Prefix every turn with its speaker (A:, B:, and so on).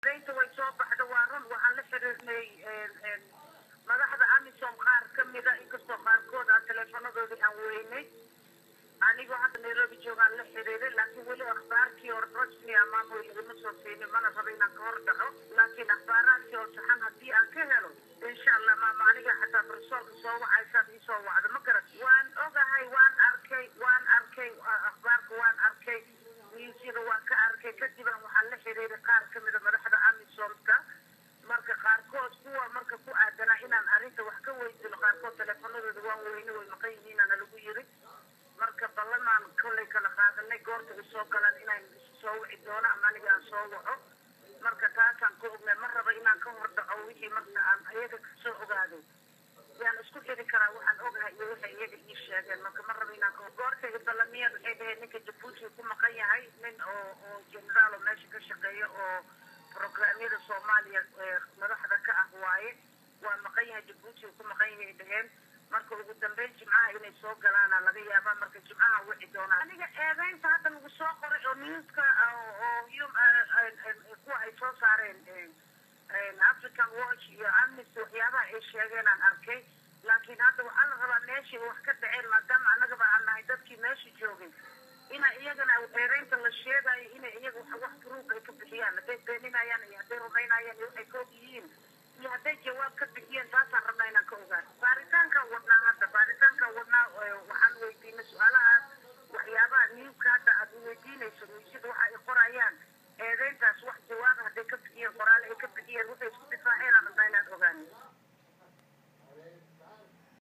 A: بيت ويشوف بعد وارن وعلى فرني مدحda amisom qaar kamida inkastoo qaarkood aan teleefanadooda aan weynay anigoo hadda Nairobi joogaan la xiriiray laakiin weli akhbaarkii oo rasmi ah maamo igama soo siinay mana rabo inaan ka hor dhaco laakiin akhbaaraadkii oo saxan haddii aan ka helo insha Allah maamo aniga xataa barsoolka soo wacaysaad ii soo wacda ma garat waan ogahay waan arkay akhbaarka waan arkay sida waan ka arkay kadib waxaan la xiriiray qaar kamida madaxda amisomka marka qaarkood kuwa marka ku aadana inaan arinta wax ka weydiino qaarkood teleefanadooda waan weynay way maqan yihiin ana lagu yiri marka ballamaan kolley kala qaadanay goorta ay soo galaan inaan soo wici doono ama aniga aan soo waco marka taasaan ku ognay ma raba inaan ka hor dhaco wixii marka aan ayaga ka soo ogaaday yaan isku xiri karaa waxaan ogahay iyo waxay iyaga ii sheegeen marka ma raba inaan goorta ballamiyad waxay dhaheen ninka Jabuuti ku maqan yahay nin oo generaal oo meesha ka shaqeeya oo programmada Soomaaliya madaxda ka ah waaye waa maqan yahay Jabuuti ku maqan yahay dhaheen marka ugu dambeyn jimcaha inay soo galaan laga yaabaa marka jimcaha wixii doona aniga eedeynta hadda lagu soo qoray oo newska oo kuwa ay soo saareen African Watch iyo Amnesty waxyaabaha ay sheegeen aan arkay laakiin hadda waxaa la rabaa meeshii wax ka dhaceen maadaama annagaba aan nahay dadkii meesha joogay ina iyagana eedeynta la sheegayo ina iyaga wax proof ay ka bixiyaan hadday beeninayaan iyo hadday rumaynayaan iyo waxay koog yihiin iyo hadday jawaab ka bixiyeen taasaan rabnaa inaan ka ogaano baaritaankaan wadnaa waxaan weydiinay su-aalahaas waxyaabaha newska hadda aad weydiinayso sida